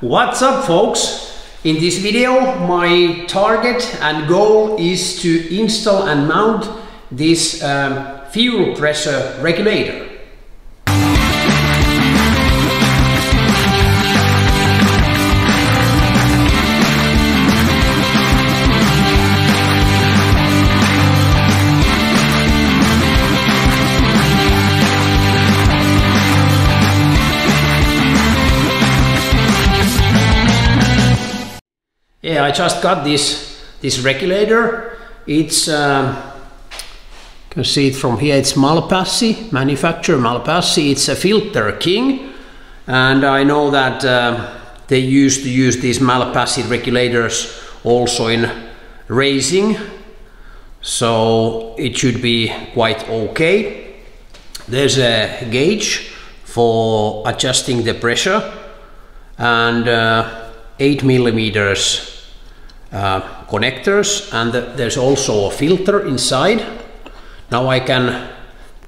What's up, folks? In this video, my target and goal is to install and mount this fuel pressure regulator. Yeah, I just got this regulator. It's you can see it from here. It's Malpassi, manufacturer Malpassi. It's a Filter King, and I know that they used to use these Malpassi regulators also in racing, so it should be quite okay. There's a gauge for adjusting the pressure and 8 millimeters connectors, and there's also a filter inside. Now I can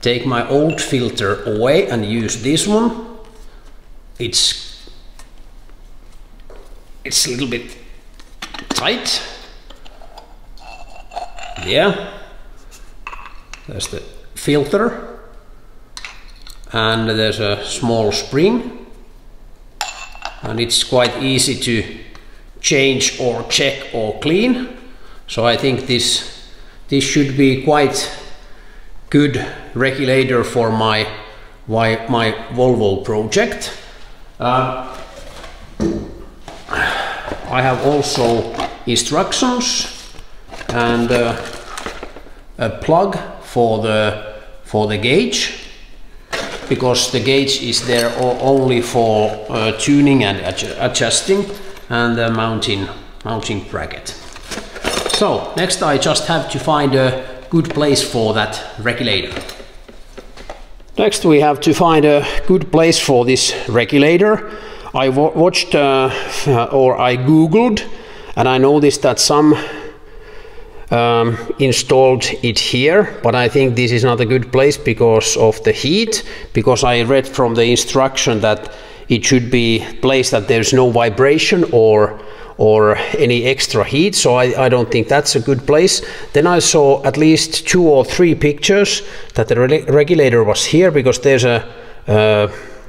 take my old filter away and use this one. It's a little bit tight. Yeah, there's the filter, and there's a small spring, and it's quite easy to change or check or clean. So I think this should be quite good regulator for my Volvo project. I have also instructions and a plug for the gauge, because the gauge is there only for tuning and adjusting, and the mounting bracket. So next I just have to find a good place for that regulator. Next we have to find a good place for this regulator. I watched or I googled, and I noticed that some installed it here, but I think this is not a good place because of the heat, because I read from the instruction that it should be placed that there's no vibration or any extra heat, so I don't think that's a good place. Then I saw at least 2 or 3 pictures that the regulator was here, because there's a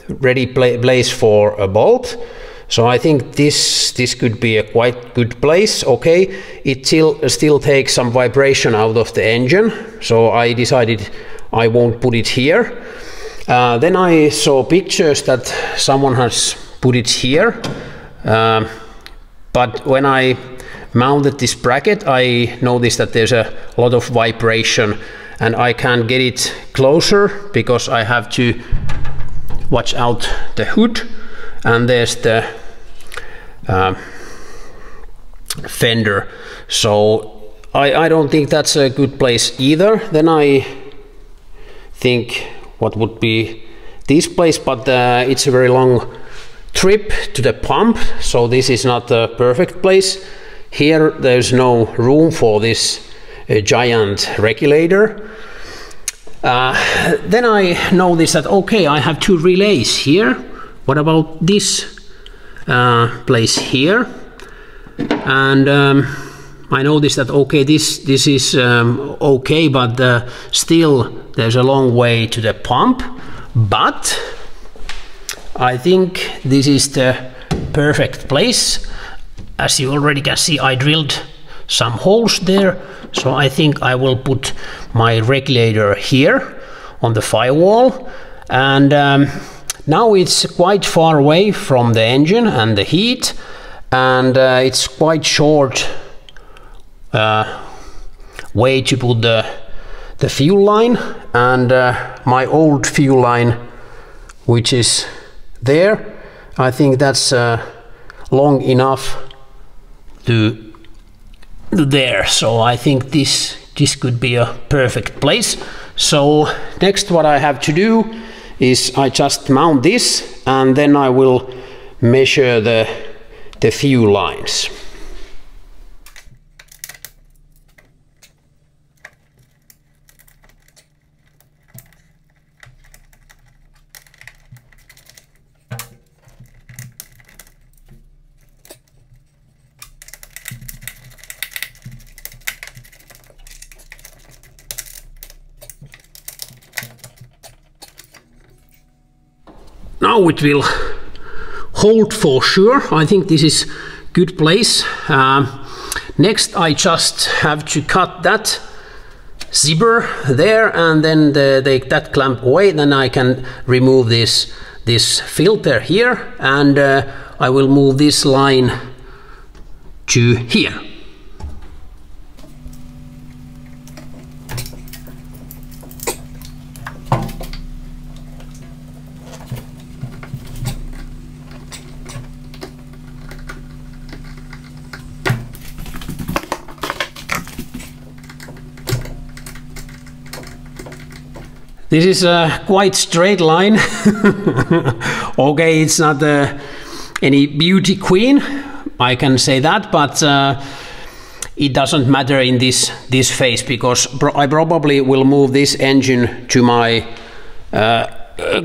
ready place for a bolt. So I think this could be a quite good place. Okay, it still takes some vibration out of the engine, so I decided I won't put it here. Then I saw pictures that someone has put it here, but when I mounted this bracket, I noticed that there's a lot of vibration, and I can't get it closer because I have to watch out the hood, and there's the fender. So I don't think that's a good place either. Then I think what would be this place, but it's a very long trip to the pump, so this is not the perfect place. Here there's no room for this giant regulator. Then I noticed that okay, I have 2 relays here. What about this place here? And I noticed that okay, this is okay, but still there's a long way to the pump. But I think this is the perfect place. As you already can see, I drilled some holes there, so I think I will put my regulator here on the firewall. And now it's quite far away from the engine and the heat, and it's quite short way to put the fuel line, and my old fuel line, which is there, I think that's long enough to there. So I think this could be a perfect place. So next what I have to do is I just mount this, and then I will measure the fuel lines. now it will hold for sure. I think this is good place. Next I just have to cut that zipper there and then take that clamp away. Then I can remove this filter here, and I will move this line to here. This is a quite straight line. Okay, it's not any beauty queen, I can say that, but it doesn't matter in this phase, because I probably will move this engine to my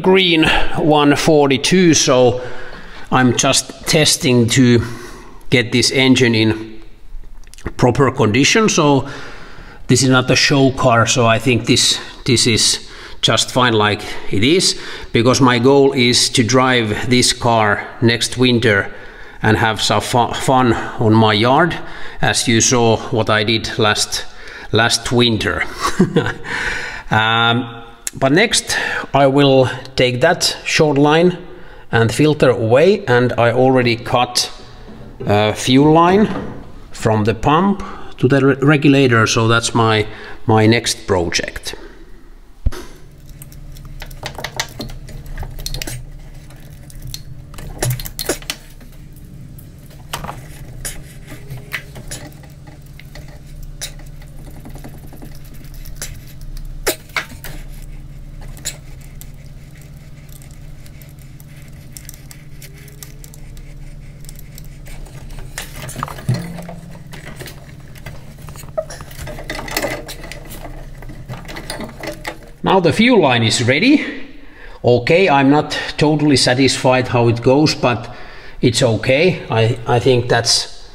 green 142, so I'm just testing to get this engine in proper condition. So this is not a show car, so I think this is just fine like it is, because my goal is to drive this car next winter and have some fun on my yard, as you saw what I did last winter. But next I will take that short line and filter away, and I already cut fuel line from the pump to the regulator, so that's my next project. Now the fuel line is ready. Okay, I'm not totally satisfied how it goes, but it's okay. I think that's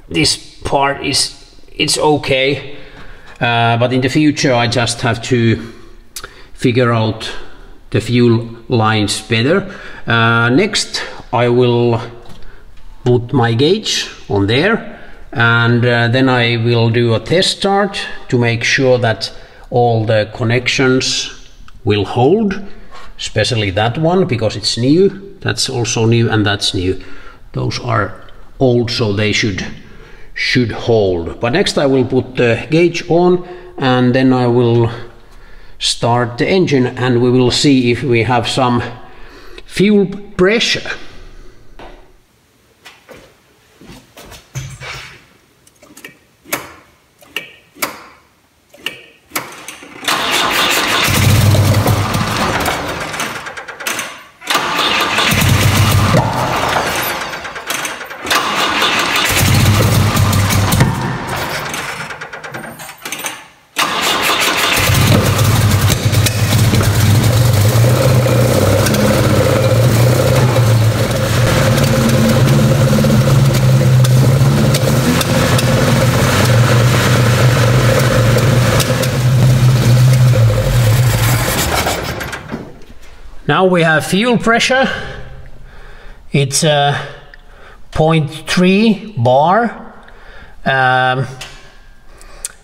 this part it's okay. But in the future I just have to figure out the fuel lines better. Next I will put my gauge on there, and then I will do a test start to make sure that all the connections will hold, especially that one because it's new. That's also new, and that's new. Those are old, so they should hold. But next I will put the gauge on, and then I will start the engine, and we will see if we have some fuel pressure. Now we have fuel pressure. It's 0.3 bar.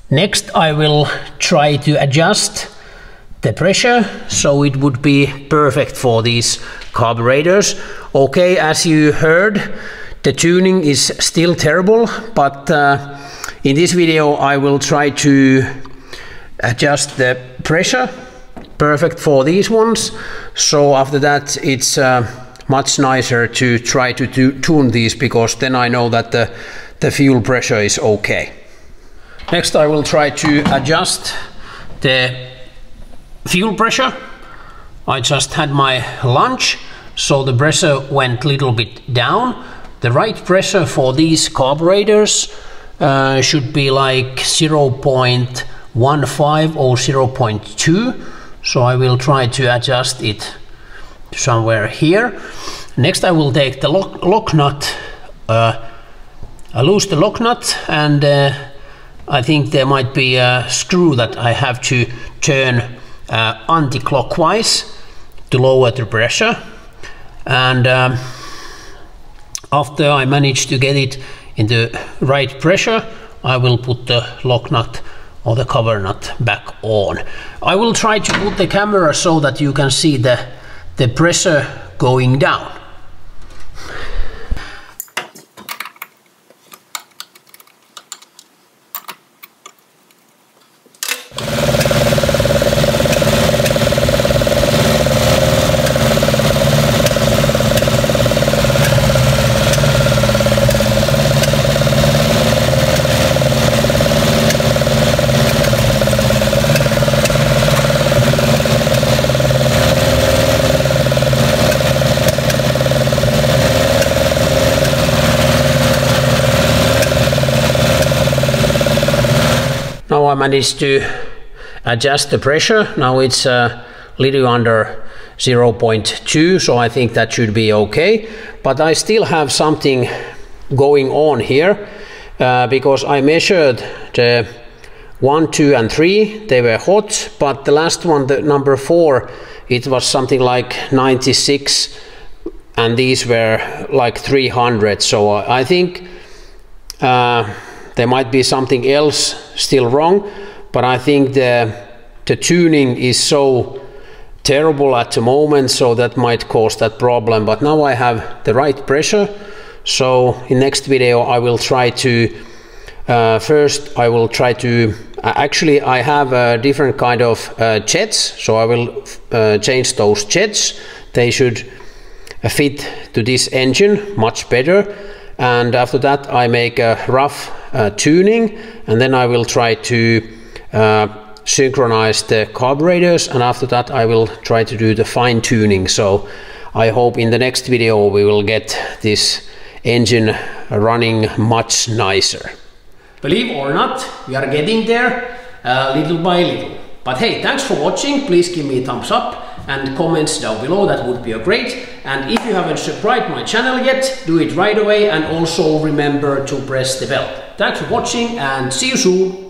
Next I will try to adjust the pressure so it would be perfect for these carburetors. Okay, as you heard, the tuning is still terrible, but in this video I will try to adjust the pressure perfect for these ones. So after that it's much nicer to try to tune these, because then I know that the fuel pressure is okay. Next I will try to adjust the fuel pressure. I just had my lunch, so the pressure went a little bit down. The right pressure for these carburetors should be like 0.15 or 0.2. So I will try to adjust it somewhere here. Next I will take the lock nut, I lose the lock nut, and I think there might be a screw that I have to turn anti-clockwise to lower the pressure, and after I manage to get it in the right pressure, I will put the lock nut or the cover nut back on. I will try to put the camera so that you can see the pressure going down. Now I managed to adjust the pressure. Now it's a little under 0.2, so I think that should be okay. But I still have something going on here because I measured the 1, 2 and 3, they were hot, but the last one, the number 4, it was something like 96 and these were like 300. So I think there might be something else still wrong, but I think the tuning is so terrible at the moment, so that might cause that problem. But now I have the right pressure, so in next video I will try to first I will try to actually I have a different kind of jets, so I will change those jets. They should fit to this engine much better, and after that I make a rough tuning, and then I will try to synchronize the carburetors, and after that I will try to do the fine tuning. So I hope in the next video we will get this engine running much nicer. Believe or not, we are getting there little by little. But hey, thanks for watching. Please give me a thumbs up and comments down below, that would be great. And if you haven't subscribed my channel yet, do it right away, and also remember to press the bell. Thanks for watching and see you soon.